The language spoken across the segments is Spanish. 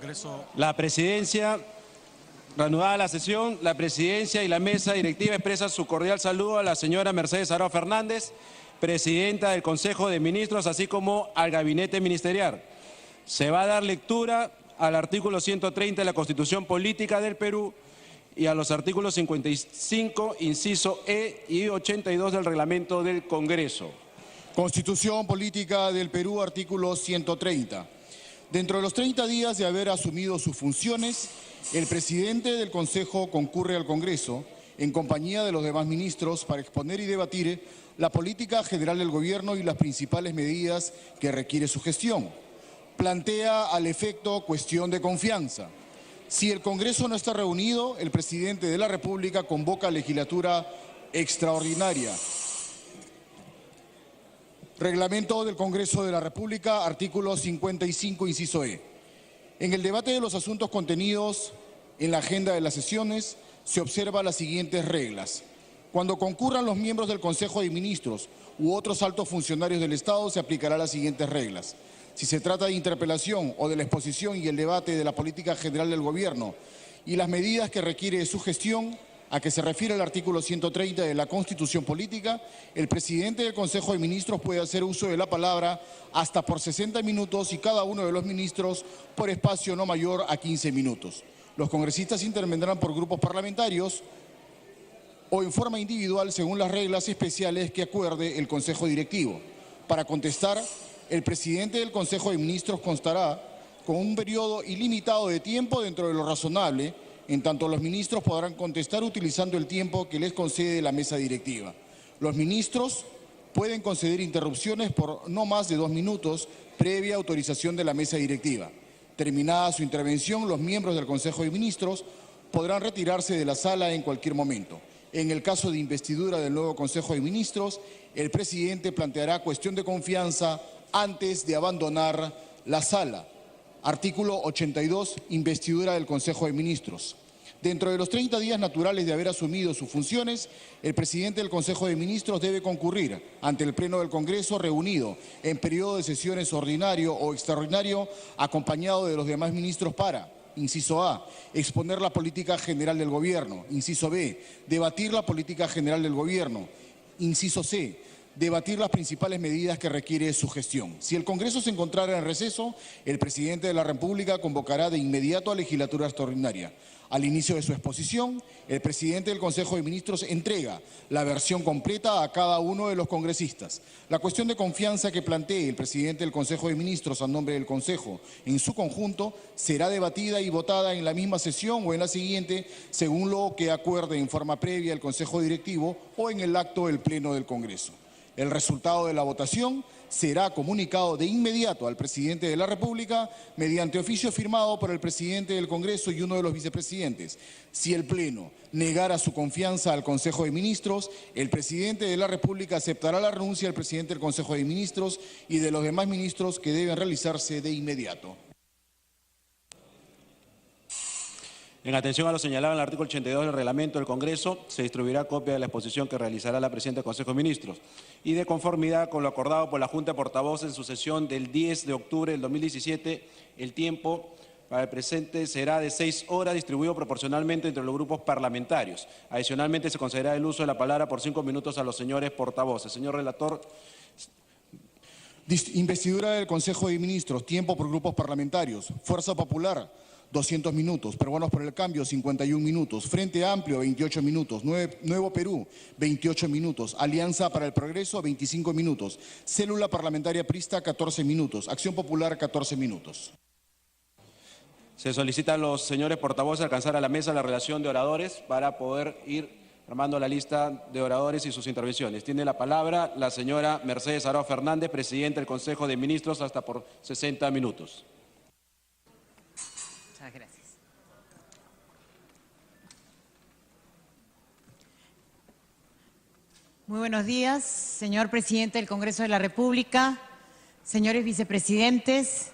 Congreso. La presidencia, reanudada la sesión, la presidencia y la mesa directiva expresan su cordial saludo a la señora Mercedes Arauz Fernández, presidenta del Consejo de Ministros, así como al gabinete ministerial. Se va a dar lectura al artículo 130 de la Constitución Política del Perú y a los artículos 55, inciso E y 82 del reglamento del Congreso. Constitución Política del Perú, artículo 130. Dentro de los 30 días de haber asumido sus funciones, el presidente del Consejo concurre al Congreso en compañía de los demás ministros para exponer y debatir la política general del gobierno y las principales medidas que requiere su gestión. Plantea al efecto cuestión de confianza. Si el Congreso no está reunido, el presidente de la República convoca legislatura extraordinaria. Reglamento del Congreso de la República, artículo 55, inciso E. En el debate de los asuntos contenidos en la agenda de las sesiones, se observan las siguientes reglas. Cuando concurran los miembros del Consejo de Ministros u otros altos funcionarios del Estado, se aplicarán las siguientes reglas. Si se trata de interpelación o de la exposición y el debate de la política general del Gobierno y las medidas que requiere su gestión, a que se refiere el artículo 130 de la Constitución Política, el presidente del Consejo de Ministros puede hacer uso de la palabra hasta por 60 minutos y cada uno de los ministros por espacio no mayor a 15 minutos. Los congresistas intervendrán por grupos parlamentarios o en forma individual según las reglas especiales que acuerde el Consejo Directivo. Para contestar, el presidente del Consejo de Ministros constará con un periodo ilimitado de tiempo dentro de lo razonable. En tanto, los ministros podrán contestar utilizando el tiempo que les concede la mesa directiva. Los ministros pueden conceder interrupciones por no más de 2 minutos previa autorización de la mesa directiva. Terminada su intervención, los miembros del Consejo de Ministros podrán retirarse de la sala en cualquier momento. En el caso de investidura del nuevo Consejo de Ministros, el presidente planteará cuestión de confianza antes de abandonar la sala. Artículo 82, investidura del Consejo de Ministros. Dentro de los 30 días naturales de haber asumido sus funciones, el presidente del Consejo de Ministros debe concurrir ante el Pleno del Congreso reunido en periodo de sesiones ordinario o extraordinario, acompañado de los demás ministros para, inciso A, exponer la política general del Gobierno, inciso B, debatir la política general del Gobierno, inciso C, debatir las principales medidas que requiere su gestión. Si el Congreso se encontrara en receso, el presidente de la República convocará de inmediato a legislatura extraordinaria. Al inicio de su exposición, el presidente del Consejo de Ministros entrega la versión completa a cada uno de los congresistas. La cuestión de confianza que plantee el presidente del Consejo de Ministros a nombre del Consejo en su conjunto será debatida y votada en la misma sesión o en la siguiente, según lo que acuerde en forma previa el Consejo Directivo o en el acto del Pleno del Congreso. El resultado de la votación será comunicado de inmediato al presidente de la República mediante oficio firmado por el presidente del Congreso y uno de los vicepresidentes. Si el Pleno negara su confianza al Consejo de Ministros, el presidente de la República aceptará la renuncia del presidente del Consejo de Ministros y de los demás ministros, que deben realizarse de inmediato. En atención a lo señalado en el artículo 82 del reglamento del Congreso, se distribuirá copia de la exposición que realizará la presidenta del Consejo de Ministros y de conformidad con lo acordado por la Junta de Portavoces en su sesión del 10 de octubre del 2017, el tiempo para el presente será de 6 horas, distribuido proporcionalmente entre los grupos parlamentarios. Adicionalmente, se concederá el uso de la palabra por 5 minutos a los señores portavoces. Señor relator. Investidura del Consejo de Ministros, tiempo por grupos parlamentarios. Fuerza Popular, 200 minutos, Peruanos por el Cambio, 51 minutos, Frente Amplio, 28 minutos, Nuevo Perú, 28 minutos, Alianza para el Progreso, 25 minutos, Célula Parlamentaria Prista, 14 minutos, Acción Popular, 14 minutos. Se solicita a los señores portavoces alcanzar a la mesa la relación de oradores para poder ir armando la lista de oradores y sus intervenciones. Tiene la palabra la señora Mercedes Arauz Fernández, presidenta del Consejo de Ministros, hasta por 60 minutos. Muchas gracias. Muy buenos días, señor presidente del Congreso de la República, señores vicepresidentes,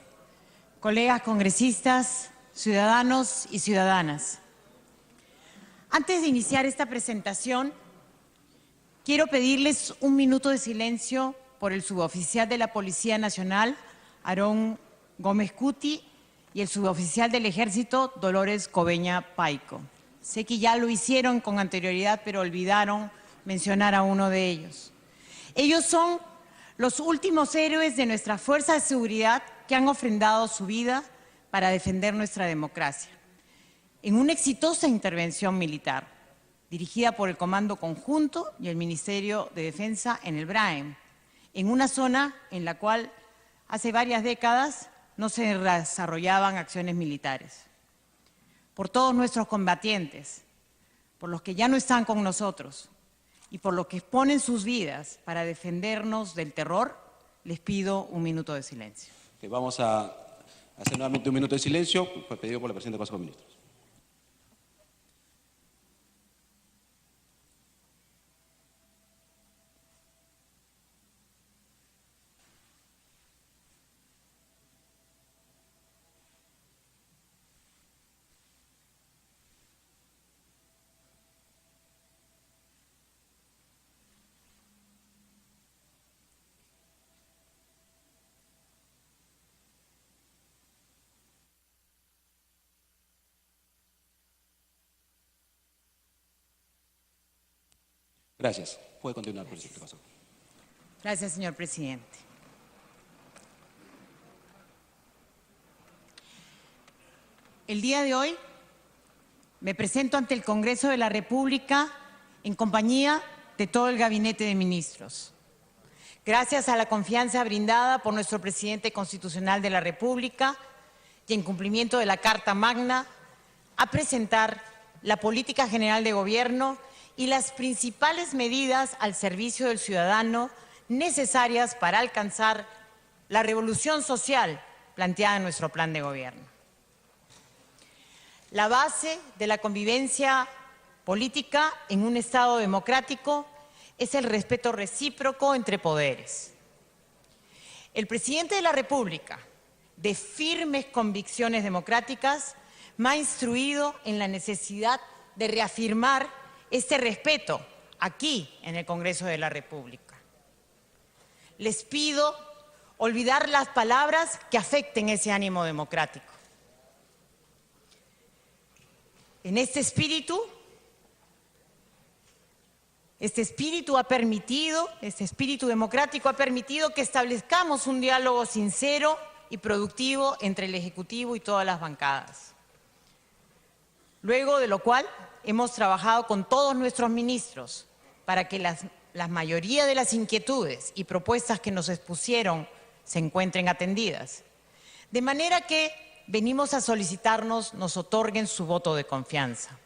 colegas congresistas, ciudadanos y ciudadanas. Antes de iniciar esta presentación, quiero pedirles un minuto de silencio por el suboficial de la Policía Nacional, Aarón Gómez Cuti, y el suboficial del Ejército Dolores Coveña Paico. Sé que ya lo hicieron con anterioridad, pero olvidaron mencionar a uno de ellos. Ellos son los últimos héroes de nuestra fuerza de seguridad que han ofrendado su vida para defender nuestra democracia en una exitosa intervención militar dirigida por el Comando Conjunto y el Ministerio de Defensa en el Braem, en una zona en la cual hace varias décadas no se desarrollaban acciones militares. Por todos nuestros combatientes, por los que ya no están con nosotros y por los que exponen sus vidas para defendernos del terror, les pido un minuto de silencio. Vamos a hacer nuevamente un minuto de silencio, pedido por la Presidenta del Consejo de Ministros. Gracias. Puede continuar, Presidente. Gracias, señor presidente. El día de hoy me presento ante el Congreso de la República en compañía de todo el Gabinete de Ministros. Gracias a la confianza brindada por nuestro presidente constitucional de la República y en cumplimiento de la Carta Magna, a presentar la política general de gobierno y las principales medidas al servicio del ciudadano necesarias para alcanzar la revolución social planteada en nuestro plan de gobierno. La base de la convivencia política en un Estado democrático es el respeto recíproco entre poderes. El presidente de la República, de firmes convicciones democráticas, me ha instruido en la necesidad de reafirmar este respeto aquí en el Congreso de la República. Les pido olvidar las palabras que afecten ese ánimo democrático. En este espíritu democrático ha permitido que establezcamos un diálogo sincero y productivo entre el Ejecutivo y todas las bancadas. Luego de lo cual hemos trabajado con todos nuestros ministros para que la mayoría de las inquietudes y propuestas que nos expusieron se encuentren atendidas. De manera que venimos a solicitarnos nos otorguen su voto de confianza.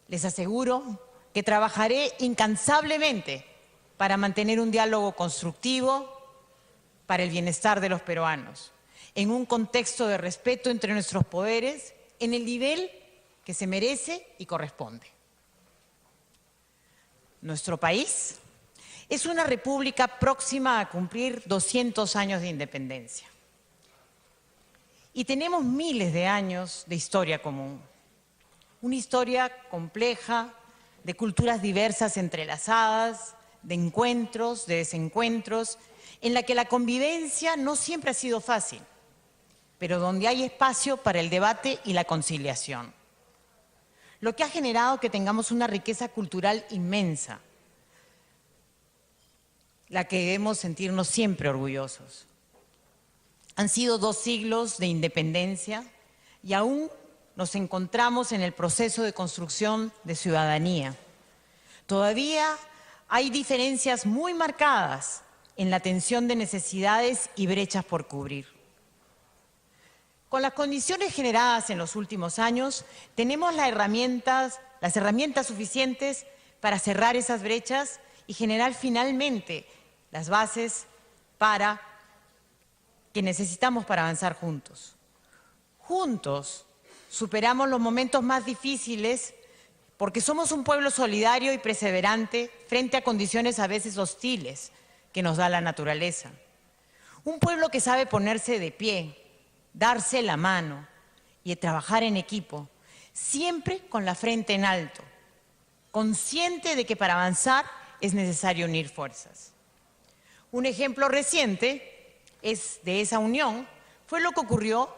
Les aseguro que trabajaré incansablemente para mantener un diálogo constructivo para el bienestar de los peruanos, en un contexto de respeto entre nuestros poderes, en el nivel que se merece y corresponde. Nuestro país es una república próxima a cumplir 200 años de independencia. Y tenemos miles de años de historia común. Una historia compleja, de culturas diversas entrelazadas, de encuentros, de desencuentros, en la que la convivencia no siempre ha sido fácil, pero donde hay espacio para el debate y la conciliación. Lo que ha generado que tengamos una riqueza cultural inmensa, la que debemos sentirnos siempre orgullosos. Han sido 2 siglos de independencia y aún nos encontramos en el proceso de construcción de ciudadanía. Todavía hay diferencias muy marcadas en la atención de necesidades y brechas por cubrir. Con las condiciones generadas en los últimos años, tenemos las herramientas suficientes para cerrar esas brechas y generar finalmente las bases que necesitamos para avanzar juntos. Juntos superamos los momentos más difíciles porque somos un pueblo solidario y perseverante frente a condiciones a veces hostiles que nos da la naturaleza. Un pueblo que sabe ponerse de pie, darse la mano y trabajar en equipo, siempre con la frente en alto, consciente de que para avanzar es necesario unir fuerzas. Un ejemplo reciente de esa unión Fue lo que ocurrió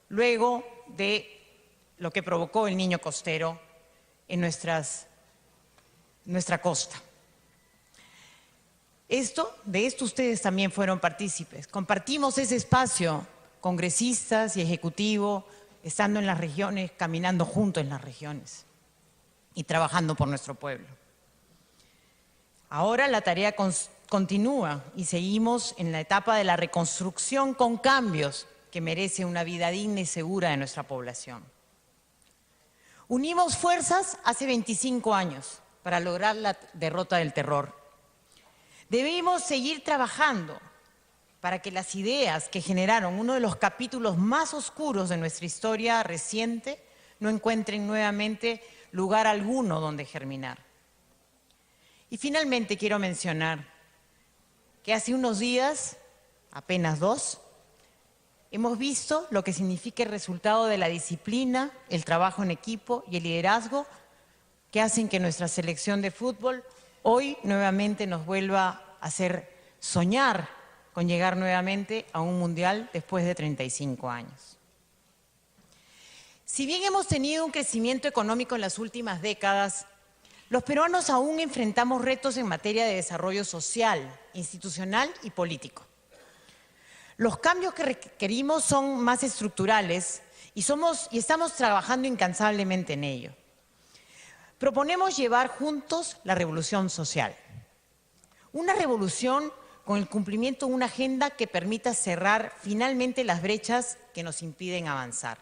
luego de lo que provocó el Niño Costero en nuestra costa. De esto ustedes también fueron partícipes. Compartimos ese espacio, congresistas y ejecutivo, estando en las regiones, caminando juntos en las regiones y trabajando por nuestro pueblo. Ahora la tarea continúa y seguimos en la etapa de la reconstrucción con cambios que merece una vida digna y segura de nuestra población. Unimos fuerzas hace 25 años para lograr la derrota del terror. Debemos seguir trabajando para que las ideas que generaron uno de los capítulos más oscuros de nuestra historia reciente no encuentren nuevamente lugar alguno donde germinar. Y finalmente quiero mencionar que hace unos días, apenas 2, hemos visto lo que significa el resultado de la disciplina, el trabajo en equipo y el liderazgo que hacen que nuestra selección de fútbol hoy nuevamente nos vuelva a hacer soñar con llegar nuevamente a un mundial después de 35 años. Si bien hemos tenido un crecimiento económico en las últimas décadas, los peruanos aún enfrentamos retos en materia de desarrollo social, institucional y político. Los cambios que requerimos son más estructurales y estamos trabajando incansablemente en ello. Proponemos llevar juntos la revolución social. Una revolución con el cumplimiento de una agenda que permita cerrar finalmente las brechas que nos impiden avanzar,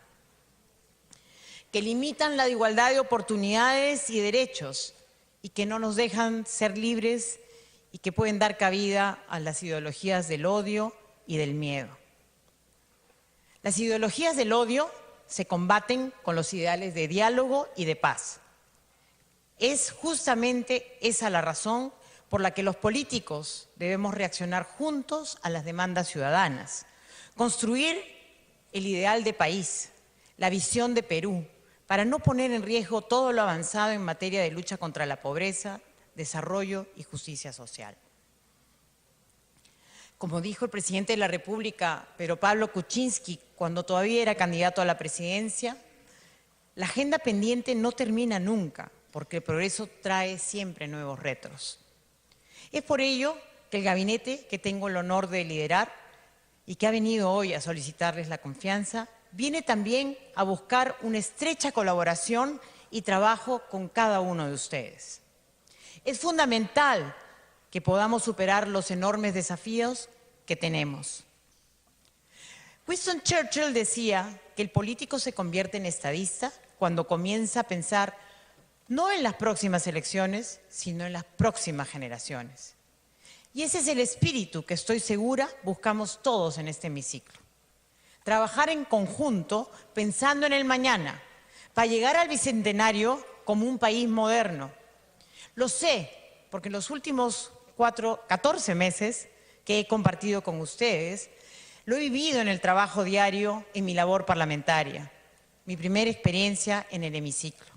que limitan la igualdad de oportunidades y derechos y que no nos dejan ser libres y que pueden dar cabida a las ideologías del odio y del miedo. Las ideologías del odio se combaten con los ideales de diálogo y de paz. Es justamente esa la razón por la que los políticos debemos reaccionar juntos a las demandas ciudadanas, construir el ideal de país, la visión de Perú, para no poner en riesgo todo lo avanzado en materia de lucha contra la pobreza, desarrollo y justicia social. Como dijo el presidente de la República, Pedro Pablo Kuczynski, cuando todavía era candidato a la presidencia, la agenda pendiente no termina nunca, porque el progreso trae siempre nuevos retos. Es por ello que el gabinete que tengo el honor de liderar y que ha venido hoy a solicitarles la confianza, viene también a buscar una estrecha colaboración y trabajo con cada uno de ustedes. Es fundamental que podamos superar los enormes desafíos que tenemos. Winston Churchill decía que el político se convierte en estadista cuando comienza a pensar no en las próximas elecciones, sino en las próximas generaciones. Y ese es el espíritu que estoy segura buscamos todos en este hemiciclo. Trabajar en conjunto pensando en el mañana, para llegar al bicentenario como un país moderno. Lo sé, porque en los últimos 14 meses que he compartido con ustedes, lo he vivido en el trabajo diario en mi labor parlamentaria, mi primera experiencia en el hemiciclo.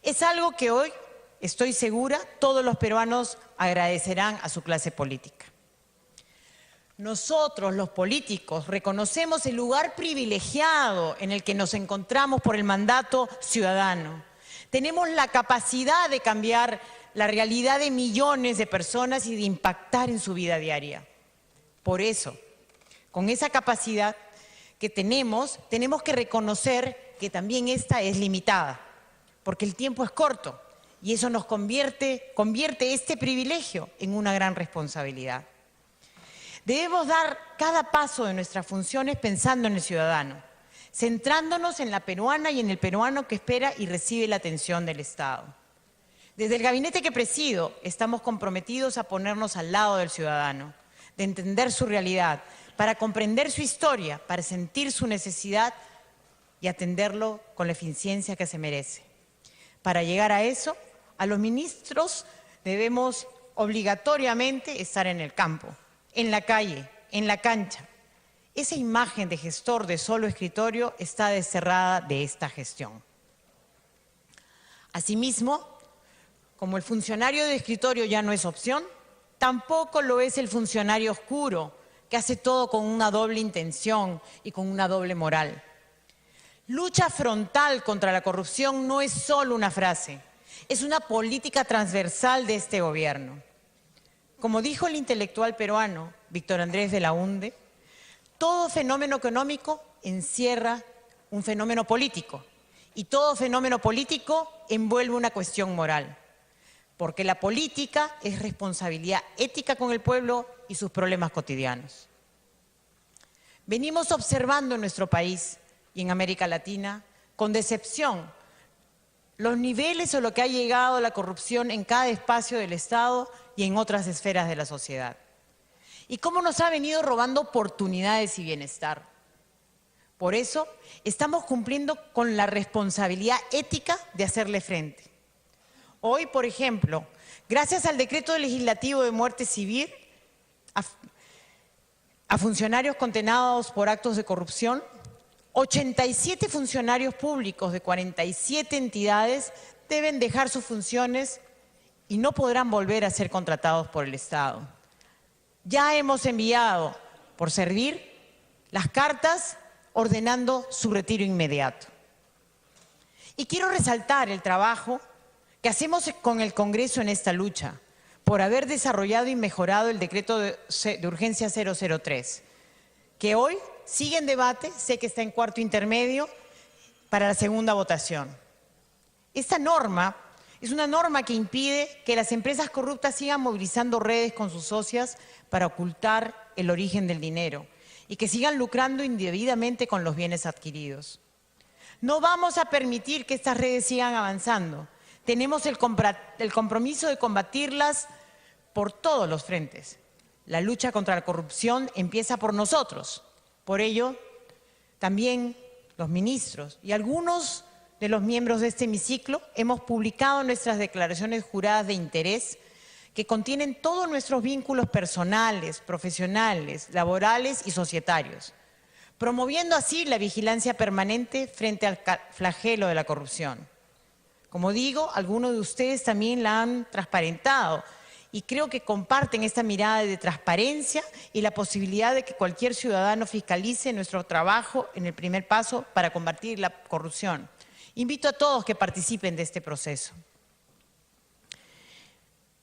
Es algo que hoy, estoy segura, todos los peruanos agradecerán a su clase política. Nosotros, los políticos, reconocemos el lugar privilegiado en el que nos encontramos por el mandato ciudadano. Tenemos la capacidad de cambiar la realidad de millones de personas y de impactar en su vida diaria. Por eso, con esa capacidad que tenemos que reconocer que también esta es limitada, porque el tiempo es corto y eso nos convierte este privilegio en una gran responsabilidad. Debemos dar cada paso de nuestras funciones pensando en el ciudadano, centrándonos en la peruana y en el peruano que espera y recibe la atención del Estado. Desde el gabinete que presido, estamos comprometidos a ponernos al lado del ciudadano, de entender su realidad, para comprender su historia, para sentir su necesidad y atenderlo con la eficiencia que se merece. Para llegar a eso, a los ministros debemos obligatoriamente estar en el campo, en la calle, en la cancha. Esa imagen de gestor de solo escritorio está desterrada de esta gestión. Asimismo, como el funcionario de escritorio ya no es opción, tampoco lo es el funcionario oscuro que hace todo con una doble intención y con una doble moral. Lucha frontal contra la corrupción no es solo una frase, es una política transversal de este gobierno. Como dijo el intelectual peruano Víctor Andrés Belaúnde, todo fenómeno económico encierra un fenómeno político y todo fenómeno político envuelve una cuestión moral, porque la política es responsabilidad ética con el pueblo y sus problemas cotidianos. Venimos observando en nuestro país y en América Latina con decepción los niveles o lo que ha llegado la corrupción en cada espacio del Estado y en otras esferas de la sociedad. Y cómo nos ha venido robando oportunidades y bienestar. Por eso estamos cumpliendo con la responsabilidad ética de hacerle frente. Hoy, por ejemplo, gracias al decreto legislativo de muerte civil, a funcionarios condenados por actos de corrupción, 87 funcionarios públicos de 47 entidades deben dejar sus funciones y no podrán volver a ser contratados por el Estado. Ya hemos enviado, por servir, las cartas ordenando su retiro inmediato. Y quiero resaltar el trabajo que hacemos con el Congreso en esta lucha, por haber desarrollado y mejorado el decreto de urgencia 003, que hoy sigue en debate, sé que está en cuarto intermedio para la segunda votación. Esta norma es una norma que impide que las empresas corruptas sigan movilizando redes con sus socias para ocultar el origen del dinero y que sigan lucrando indebidamente con los bienes adquiridos. No vamos a permitir que estas redes sigan avanzando. Tenemos el compromiso de combatirlas por todos los frentes. La lucha contra la corrupción empieza por nosotros. Por ello, también los ministros y algunos de los miembros de este hemiciclo hemos publicado nuestras declaraciones juradas de interés que contienen todos nuestros vínculos personales, profesionales, laborales y societarios, promoviendo así la vigilancia permanente frente al flagelo de la corrupción. Como digo, algunos de ustedes también la han transparentado y creo que comparten esta mirada de transparencia y la posibilidad de que cualquier ciudadano fiscalice nuestro trabajo en el primer paso para combatir la corrupción. Invito a todos que participen de este proceso.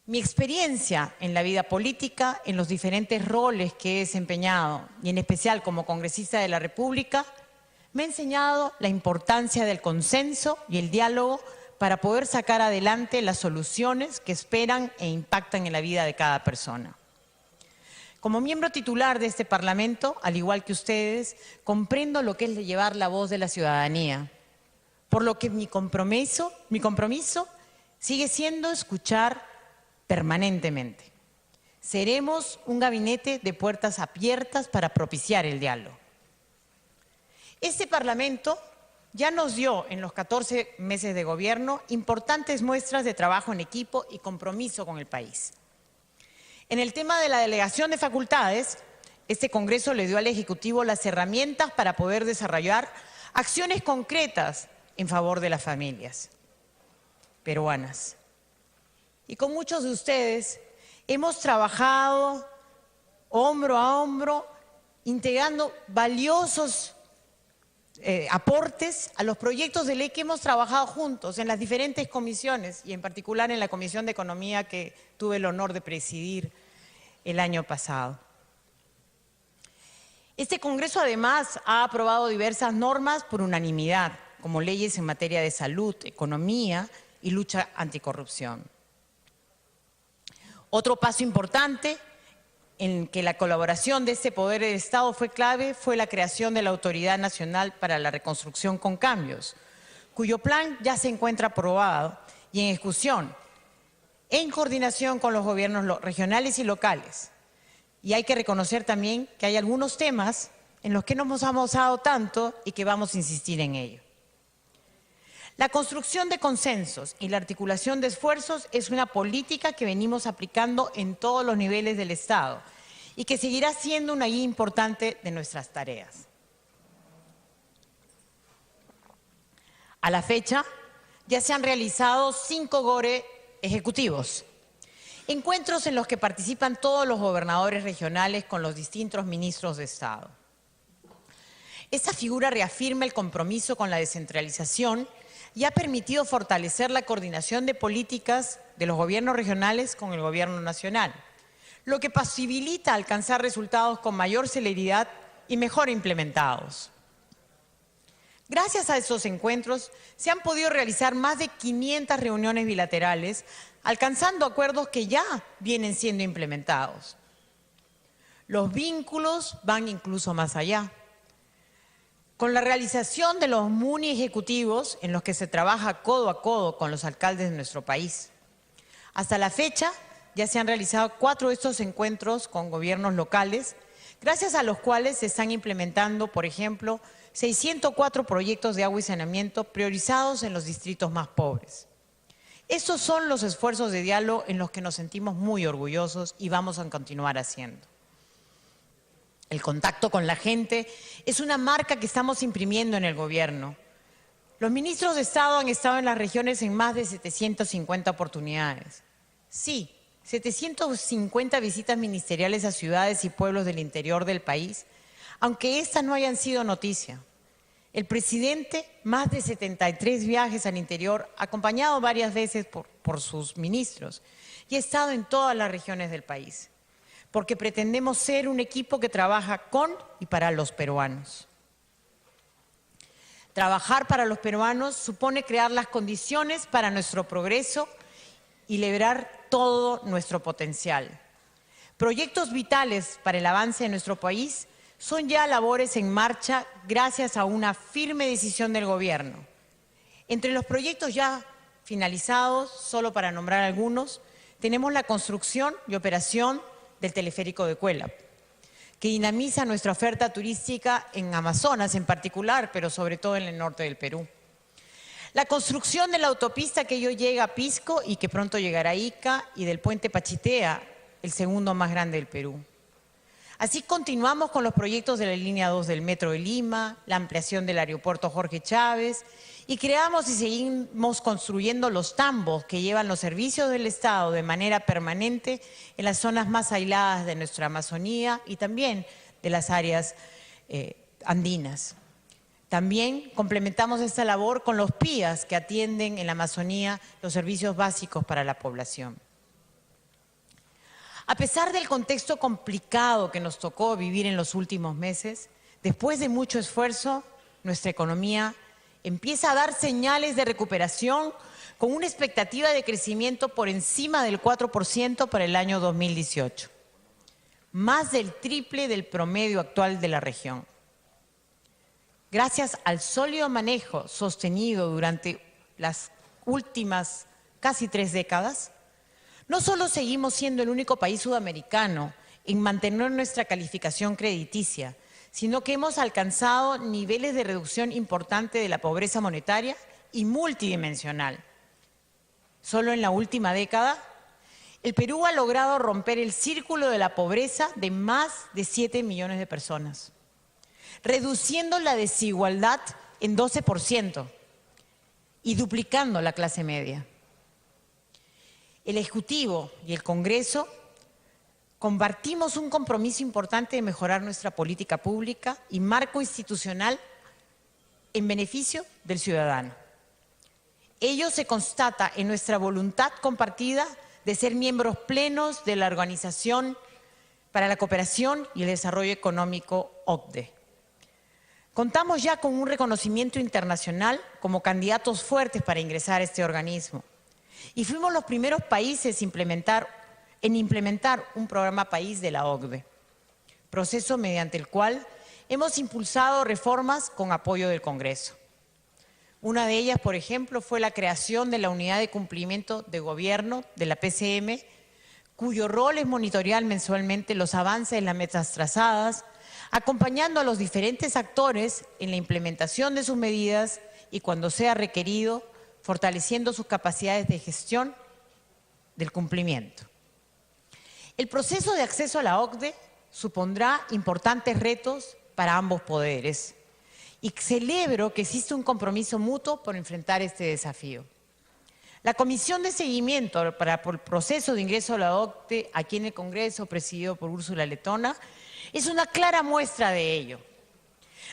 Mi experiencia en la vida política, en los diferentes roles que he desempeñado, y en especial como congresista de la República, me ha enseñado la importancia del consenso y el diálogo para poder sacar adelante las soluciones que esperan e impactan en la vida de cada persona. Como miembro titular de este Parlamento, al igual que ustedes, comprendo lo que es llevar la voz de la ciudadanía, por lo que mi compromiso sigue siendo escuchar permanentemente. Seremos un gabinete de puertas abiertas para propiciar el diálogo. Este Parlamento ya nos dio en los 14 meses de gobierno importantes muestras de trabajo en equipo y compromiso con el país. En el tema de la delegación de facultades, este Congreso le dio al Ejecutivo las herramientas para poder desarrollar acciones concretas en favor de las familias peruanas. Y con muchos de ustedes hemos trabajado hombro a hombro, integrando valiosos aportes a los proyectos de ley que hemos trabajado juntos en las diferentes comisiones y en particular en la Comisión de Economía que tuve el honor de presidir el año pasado. Este Congreso además ha aprobado diversas normas por unanimidad, como leyes en materia de salud, economía y lucha anticorrupción. Otro paso importante en que la colaboración de este poder del Estado fue clave fue la creación de la Autoridad Nacional para la Reconstrucción con Cambios, cuyo plan ya se encuentra aprobado y en ejecución, en coordinación con los gobiernos regionales y locales. Y hay que reconocer también que hay algunos temas en los que no nos hemos avanzado tanto y que vamos a insistir en ello. La construcción de consensos y la articulación de esfuerzos es una política que venimos aplicando en todos los niveles del Estado y que seguirá siendo una guía importante de nuestras tareas. A la fecha, ya se han realizado 5 GORE ejecutivos Encuentros en los que participan todos los gobernadores regionales con los distintos ministros de Estado. Esta figura reafirma el compromiso con la descentralización y ha permitido fortalecer la coordinación de políticas de los gobiernos regionales con el gobierno nacional, lo que posibilita alcanzar resultados con mayor celeridad y mejor implementados. Gracias a estos encuentros se han podido realizar más de 500 reuniones bilaterales, alcanzando acuerdos que ya vienen siendo implementados. Los vínculos van incluso más allá. Con la realización de los MUNI ejecutivos, en los que se trabaja codo a codo con los alcaldes de nuestro país. Hasta la fecha, ya se han realizado 4 de estos encuentros con gobiernos locales, gracias a los cuales se están implementando, por ejemplo, 604 proyectos de agua y saneamiento priorizados en los distritos más pobres. Estos son los esfuerzos de diálogo en los que nos sentimos muy orgullosos y vamos a continuar haciendo. El contacto con la gente es una marca que estamos imprimiendo en el gobierno. Los ministros de Estado han estado en las regiones en más de 750 oportunidades. Sí, 750 visitas ministeriales a ciudades y pueblos del interior del país, aunque estas no hayan sido noticia. El presidente, más de 73 viajes al interior, acompañado varias veces por sus ministros, y ha estado en todas las regiones del país, porque pretendemos ser un equipo que trabaja con y para los peruanos. Trabajar para los peruanos supone crear las condiciones para nuestro progreso y liberar todo nuestro potencial. Proyectos vitales para el avance de nuestro país son ya labores en marcha gracias a una firme decisión del gobierno. Entre los proyectos ya finalizados, solo para nombrar algunos, tenemos la construcción y operación del teleférico de Cuélap, que dinamiza nuestra oferta turística en Amazonas en particular, pero sobre todo en el norte del Perú. La construcción de la autopista que hoy llega a Pisco y que pronto llegará a Ica, y del puente Pachitea, el segundo más grande del Perú. Así continuamos con los proyectos de la línea 2 del Metro de Lima, la ampliación del aeropuerto Jorge Chávez, y creamos y seguimos construyendo los tambos que llevan los servicios del Estado de manera permanente en las zonas más aisladas de nuestra Amazonía y también de las áreas andinas. También complementamos esta labor con los PIAs que atienden en la Amazonía los servicios básicos para la población. A pesar del contexto complicado que nos tocó vivir en los últimos meses, después de mucho esfuerzo, nuestra economía empieza a dar señales de recuperación con una expectativa de crecimiento por encima del 4% para el año 2018, más del triple del promedio actual de la región. Gracias al sólido manejo sostenido durante las últimas casi 3 décadas, no solo seguimos siendo el único país sudamericano en mantener nuestra calificación crediticia, sino que hemos alcanzado niveles de reducción importante de la pobreza monetaria y multidimensional. Solo en la última década, el Perú ha logrado romper el círculo de la pobreza de más de 7 millones de personas, reduciendo la desigualdad en 12% y duplicando la clase media. El Ejecutivo y el Congreso compartimos un compromiso importante de mejorar nuestra política pública y marco institucional en beneficio del ciudadano. Ello se constata en nuestra voluntad compartida de ser miembros plenos de la Organización para la Cooperación y el Desarrollo Económico, OCDE. Contamos ya con un reconocimiento internacional como candidatos fuertes para ingresar a este organismo. Y fuimos los primeros países en implementar un programa país de la OCDE, proceso mediante el cual hemos impulsado reformas con apoyo del Congreso. Una de ellas, por ejemplo, fue la creación de la Unidad de Cumplimiento de Gobierno de la PCM, cuyo rol es monitorear mensualmente los avances en las metas trazadas, acompañando a los diferentes actores en la implementación de sus medidas y, cuando sea requerido, fortaleciendo sus capacidades de gestión del cumplimiento. El proceso de acceso a la OCDE supondrá importantes retos para ambos poderes y celebro que existe un compromiso mutuo por enfrentar este desafío. La Comisión de Seguimiento para el proceso de ingreso a la OCDE aquí en el Congreso, presidido por Úrsula Letona, es una clara muestra de ello.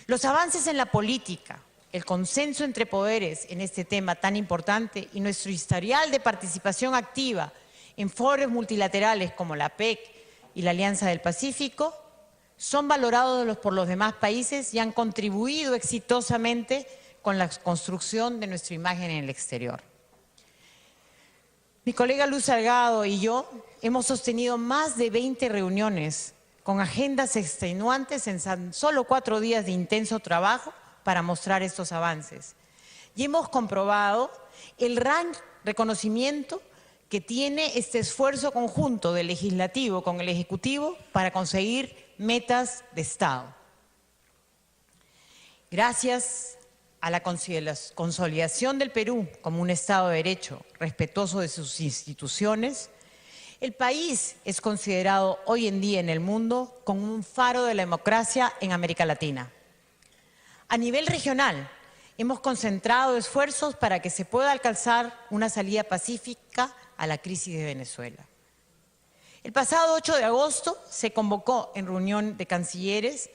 Los avances en la política, el consenso entre poderes en este tema tan importante y nuestro historial de participación activa en foros multilaterales como la PEC y la Alianza del Pacífico son valorados por los demás países y han contribuido exitosamente con la construcción de nuestra imagen en el exterior. Mi colega Luz Salgado y yo hemos sostenido más de 20 reuniones con agendas extenuantes en solo 4 días de intenso trabajo para mostrar estos avances. Y hemos comprobado el gran reconocimiento que tiene este esfuerzo conjunto del Legislativo con el Ejecutivo para conseguir metas de Estado. Gracias a la consolidación del Perú como un Estado de Derecho respetuoso de sus instituciones, el país es considerado hoy en día en el mundo como un faro de la democracia en América Latina. A nivel regional, hemos concentrado esfuerzos para que se pueda alcanzar una salida pacífica a la crisis de Venezuela. El pasado 8 de agosto se convocó en reunión de cancilleres,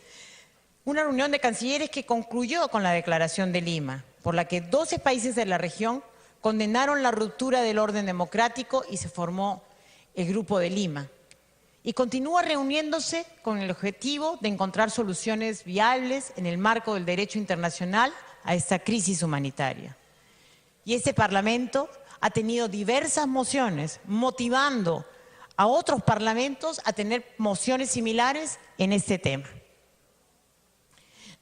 una reunión de cancilleres que concluyó con la Declaración de Lima, por la que 12 países de la región condenaron la ruptura del orden democrático y se formó el Grupo de Lima. Y continúa reuniéndose con el objetivo de encontrar soluciones viables en el marco del derecho internacional a esta crisis humanitaria. Y este Parlamento ha tenido diversas mociones motivando a otros parlamentos a tener mociones similares en este tema.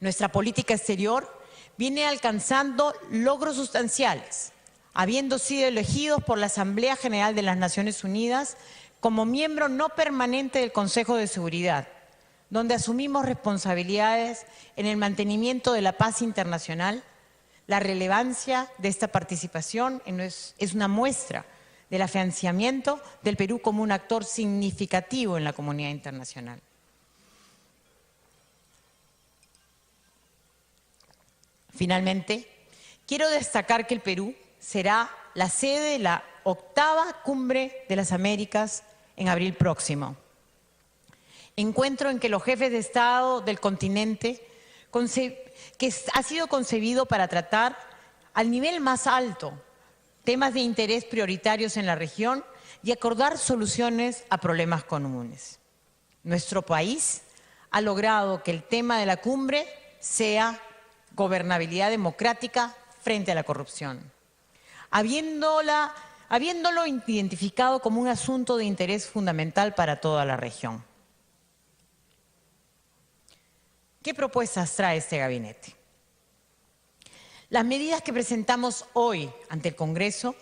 Nuestra política exterior viene alcanzando logros sustanciales, habiendo sido elegidos por la Asamblea General de las Naciones Unidas como miembro no permanente del Consejo de Seguridad, donde asumimos responsabilidades en el mantenimiento de la paz internacional. La relevancia de esta participación es una muestra del afianzamiento del Perú como un actor significativo en la comunidad internacional. Finalmente, quiero destacar que el Perú será la sede de la 8ª Cumbre de las Américas en abril próximo. Encuentro en que los jefes de Estado del continente, que ha sido concebido para tratar al nivel más alto temas de interés prioritarios en la región y acordar soluciones a problemas comunes. Nuestro país ha logrado que el tema de la cumbre sea gobernabilidad democrática frente a la corrupción, habiéndolo identificado como un asunto de interés fundamental para toda la región. ¿Qué propuestas trae este gabinete? Las medidas que presentamos hoy ante el Congreso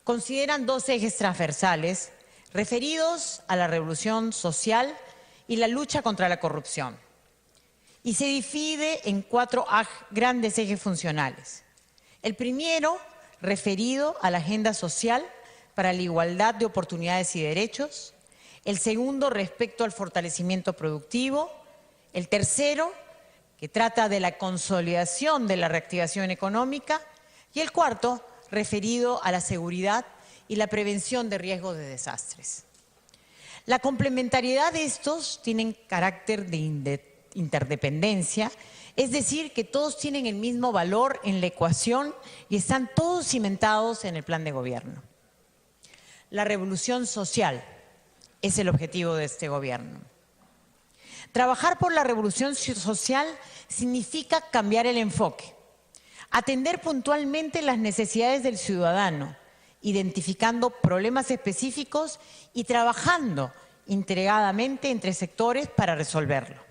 consideran 2 ejes transversales referidos a la revolución social y la lucha contra la corrupción. Y se divide en 4 grandes ejes funcionales. El primero, referido a la agenda social para la igualdad de oportunidades y derechos. El segundo, respecto al fortalecimiento productivo. El tercero, que trata de la consolidación de la reactivación económica. Y el cuarto, referido a la seguridad y la prevención de riesgos de desastres. La complementariedad de estos tienen carácter de interdependencia, es decir, que todos tienen el mismo valor en la ecuación y están todos cimentados en el plan de gobierno. La revolución social es el objetivo de este gobierno. Trabajar por la revolución social significa cambiar el enfoque, atender puntualmente las necesidades del ciudadano, identificando problemas específicos y trabajando integradamente entre sectores para resolverlo.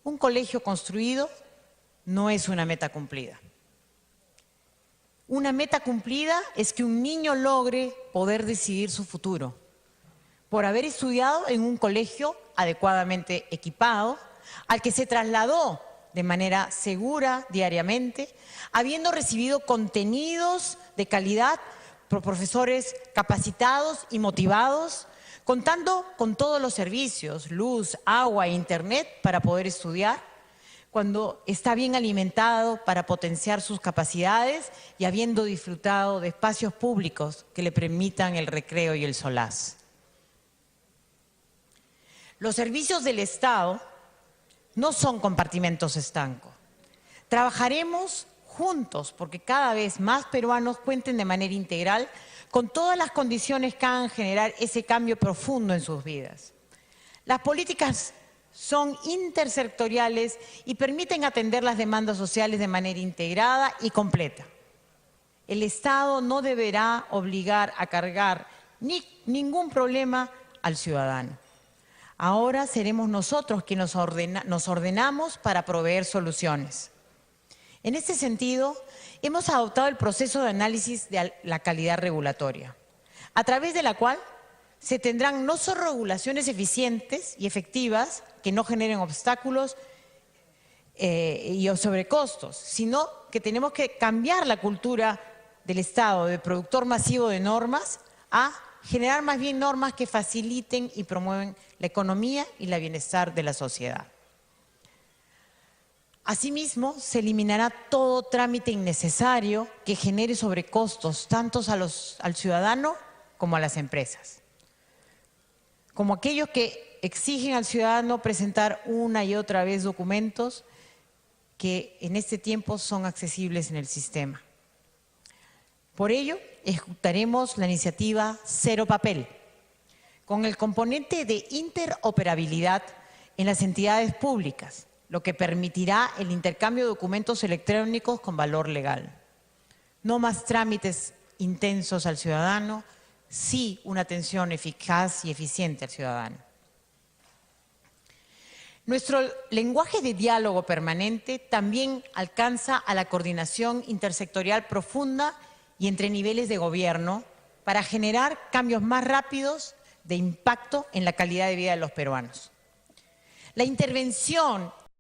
Un colegio construido no es una meta cumplida. Una meta cumplida es que un niño logre poder decidir su futuro por haber estudiado en un colegio adecuadamente equipado, al que se trasladó de manera segura diariamente, habiendo recibido contenidos de calidad por profesores capacitados y motivados, contando con todos los servicios, luz, agua e internet para poder estudiar, cuando está bien alimentado para potenciar sus capacidades y habiendo disfrutado de espacios públicos que le permitan el recreo y el solaz. Los servicios del Estado no son compartimentos estancos. Trabajaremos juntos porque cada vez más peruanos cuenten de manera integral con todas las condiciones que hagan generar ese cambio profundo en sus vidas. Las políticas son intersectoriales y permiten atender las demandas sociales de manera integrada y completa. El Estado no deberá obligar a cargar ningún problema al ciudadano. Ahora seremos nosotros quienes nos ordenamos para proveer soluciones. En este sentido, hemos adoptado el proceso de análisis de la calidad regulatoria, a través de la cual se tendrán no solo regulaciones eficientes y efectivas que no generen obstáculos y sobrecostos, sino que tenemos que cambiar la cultura del Estado de productor masivo de normas a generar más bien normas que faciliten y promueven la economía y el bienestar de la sociedad. Asimismo, se eliminará todo trámite innecesario que genere sobrecostos tanto al ciudadano como a las empresas, como aquellos que exigen al ciudadano presentar una y otra vez documentos que en este tiempo son accesibles en el sistema. Por ello, ejecutaremos la iniciativa Cero Papel, con el componente de interoperabilidad en las entidades públicas, lo que permitirá el intercambio de documentos electrónicos con valor legal. No más trámites intensos al ciudadano, sí una atención eficaz y eficiente al ciudadano. Nuestro lenguaje de diálogo permanente también alcanza a la coordinación intersectorial profunda y entre niveles de gobierno para generar cambios más rápidos de impacto en la calidad de vida de los peruanos. La intervención